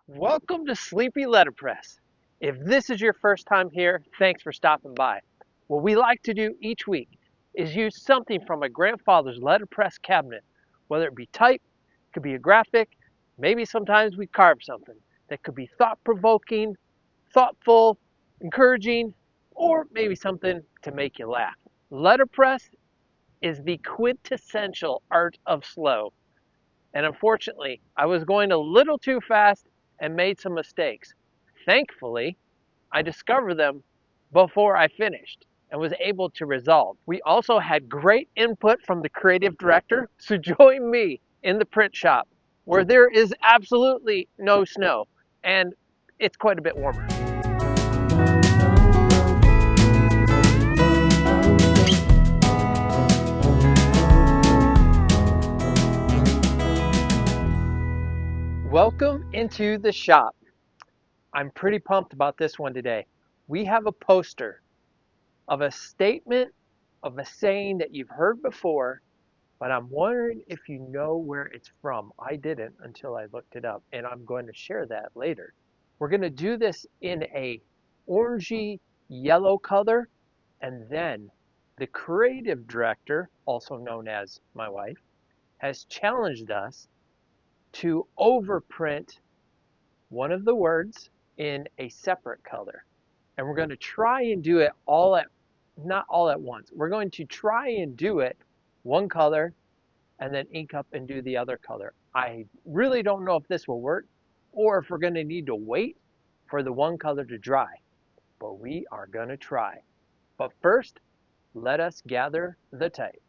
Welcome to Sleepy Letterpress. If this is your first time here, thanks for stopping by. What we like to do each week is use something from my grandfather's letterpress cabinet, whether it be type, could be a graphic, maybe sometimes we carve something that could be thought-provoking, thoughtful, encouraging, or maybe something to make you laugh. Letterpress is the quintessential art of slow. And unfortunately, I was going a little too fast and made some mistakes. Thankfully, I discovered them before I finished and was able to resolve. We also had great input from the creative director, so join me in the print shop where there is absolutely no snow and it's quite a bit warmer. Welcome into the shop. I'm pretty pumped about this one today. We have a poster of a statement of a saying that you've heard before, but I'm wondering if you know where it's from. I didn't until I looked it up, and I'm going to share that later. We're going to do this in a orangey yellow color, and then the creative director, also known as my wife, has challenged us to overprint one of the words in a separate color. And we're going to try and do it not all at once. We're going to try and do it one color and then ink up and do the other color. I really don't know if this will work or if we're going to need to wait for the one color to dry, but we are going to try. But first, let us gather the type.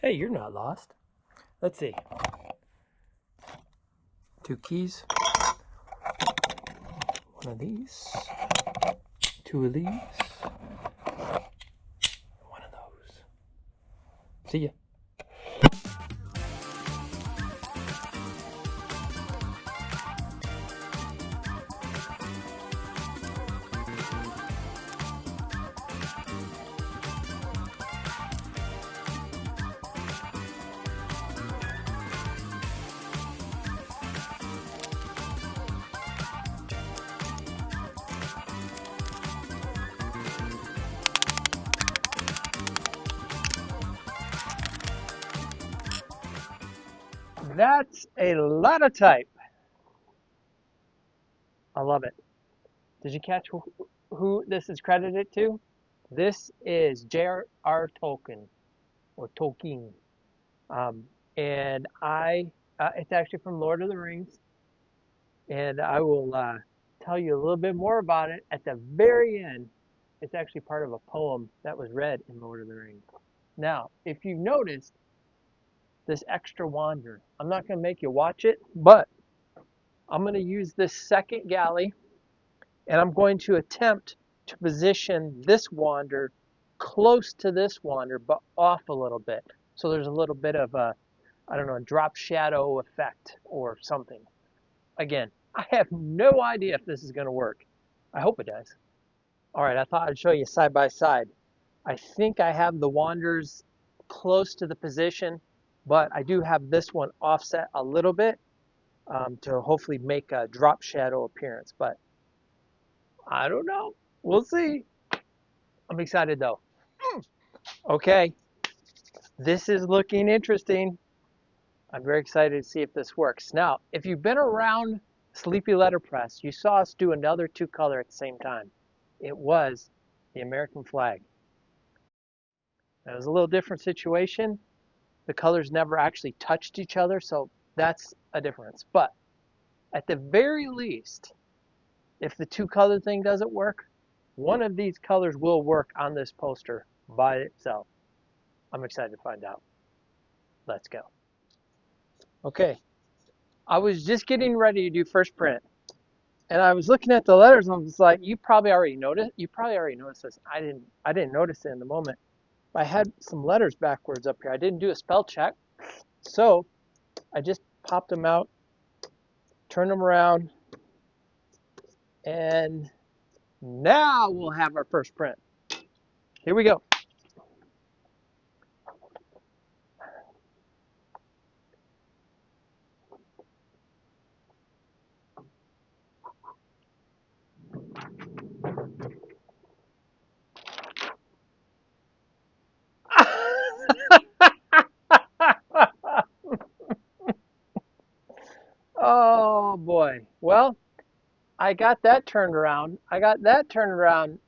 Hey, you're not lost. Let's see. 2 keys. One of these. 2 of these. One of those. See ya. That's a lot of type. I love it. Did you catch who this is credited to? This is J.R.R. Tolkien, or Tolkien. And it's actually from Lord of the Rings. And I will tell you a little bit more about it at the very end. It's actually part of a poem that was read in Lord of the Rings. Now, if you noticed this extra wander, I'm not going to make you watch it, but I'm going to use this second galley And I'm going to attempt to position this wander close to this wander, but off a little bit. So there's a little bit of a, I don't know, a drop shadow effect or something. Again, I have no idea if this is going to work. I hope it does. All right, I thought I'd show you side by side. I think I have the wanders close to the position, but I do have this one offset a little bit to hopefully make a drop shadow appearance. But I don't know. We'll see. I'm excited though. Okay, this is looking interesting. I'm very excited to see if this works. Now, if you've been around Sleepy Letterpress, you saw us do another two color at the same time. It was the American flag. Now, it was a little different situation. The colors never actually touched each other, so that's a difference. But at the very least, if the two color thing doesn't work, one of these colors will work on this poster by itself. I'm excited to find out. Let's go. Okay, I was just getting ready to do first print, and I was looking at the letters, and I was like, "You probably already noticed. You probably already noticed this. I didn't notice it in the moment. I had some letters backwards up here. I didn't do a spell check, so I just popped them out, turned them around, and now we'll have our first print. Here we go." Oh boy. Well, I got that turned around. I got that turned around.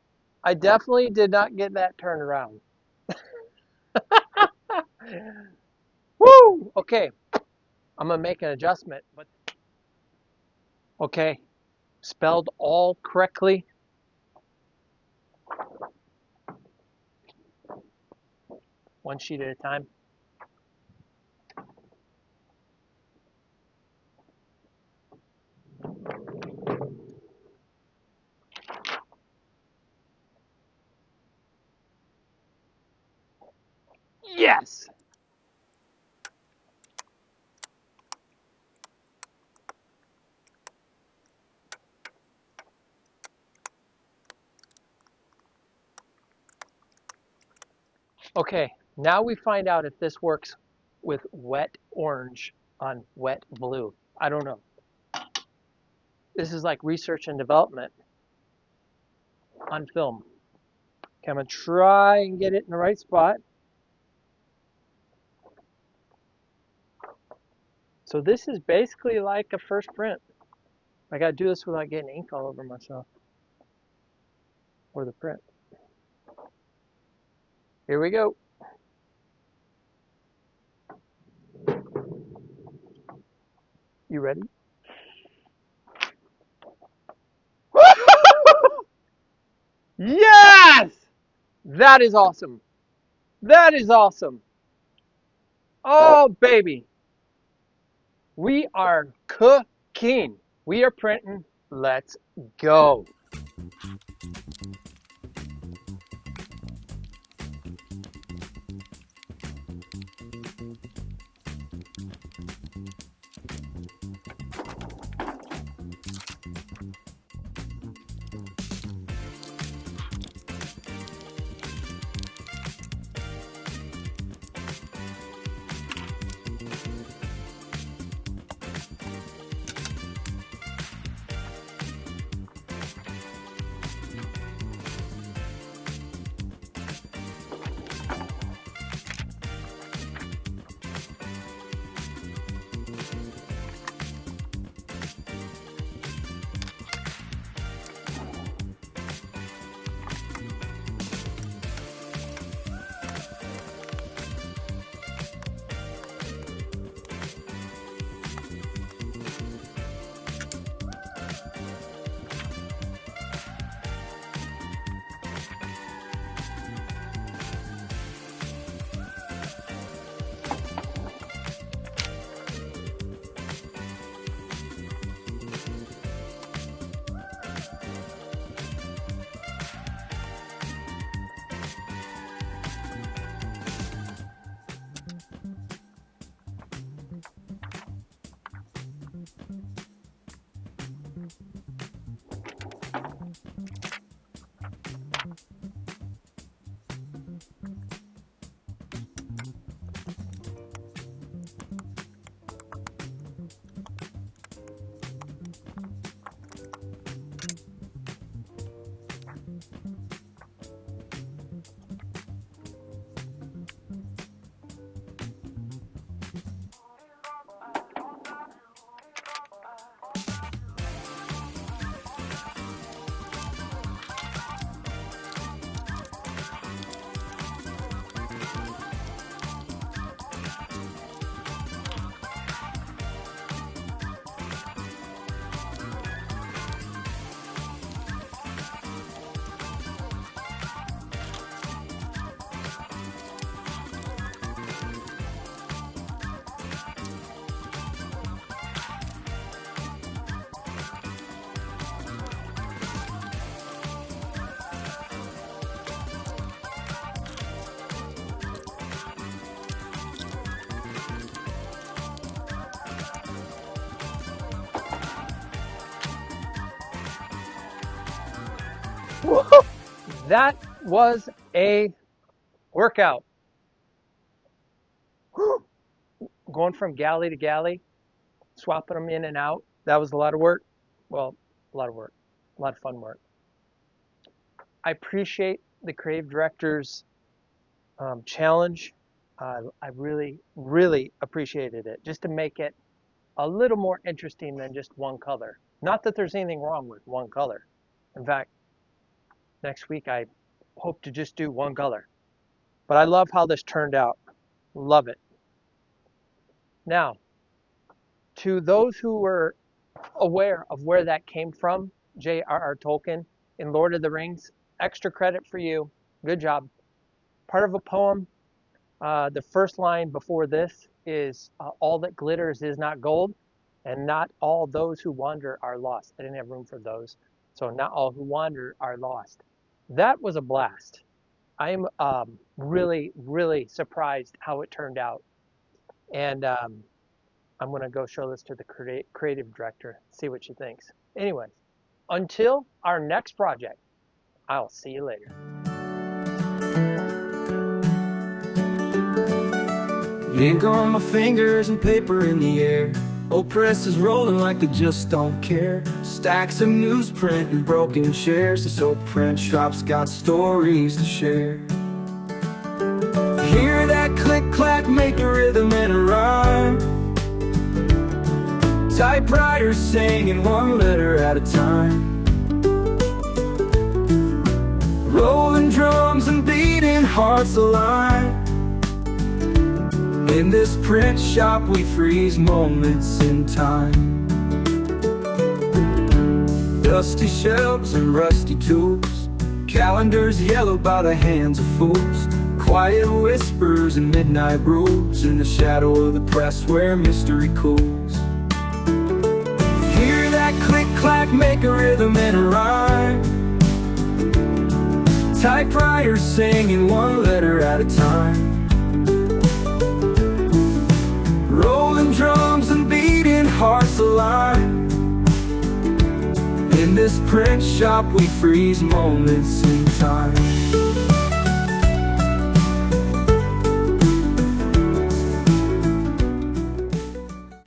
I definitely did not get that turned around. Woo! Okay, I'm gonna make an adjustment. But okay, spelled all correctly. One sheet at a time. Yes! Okay, now we find out if this works with wet orange on wet blue. I don't know. This is like research and development on film. Okay, I'm gonna try and get it in the right spot. So this is basically like a first print. I gotta do this without getting ink all over myself or the print. Here we go. You ready? Yes! That is awesome. That is awesome. Oh, baby. We are cooking. We are printing. Let's go. Whoa, that was a workout. Whew. Going from galley to galley, swapping them in and out. That was a lot of work. Well, a lot of work, a lot of fun work. I appreciate the creative director's challenge. I really, really appreciated it just to make it a little more interesting than just one color. Not that there's anything wrong with one color. In fact, next week I hope to just do one color. But I love how this turned out. Love it. Now, to those who were aware of where that came from, J.R.R. Tolkien in Lord of the Rings, extra credit for you. Good job. Part of a poem. The first line before this is all that glitters is not gold, and not all those who wander are lost. I didn't have room for those. So not all who wander are lost. That was a blast. I'm really, really surprised how it turned out. And I'm going to go show this to the creative director, see what she thinks. Anyways, until our next project, I'll see you later. Ink on my fingers and paper in the air. Old press is rolling like they just don't care. Stacks of newsprint and broken chairs. This old print shop's got stories to share. Hear that click-clack, make a rhythm and a rhyme. Typewriters singing one letter at a time. Rolling drums and beating hearts alive. In this print shop we freeze moments in time. Dusty shelves and rusty tools, calendars yellowed by the hands of fools. Quiet whispers and midnight rules in the shadow of the press where mystery cools. Hear that click-clack, make a rhythm and a rhyme. Typewriters singing one letter at a time. Rolling drums and beating hearts alive. In this print shop we freeze moments in time.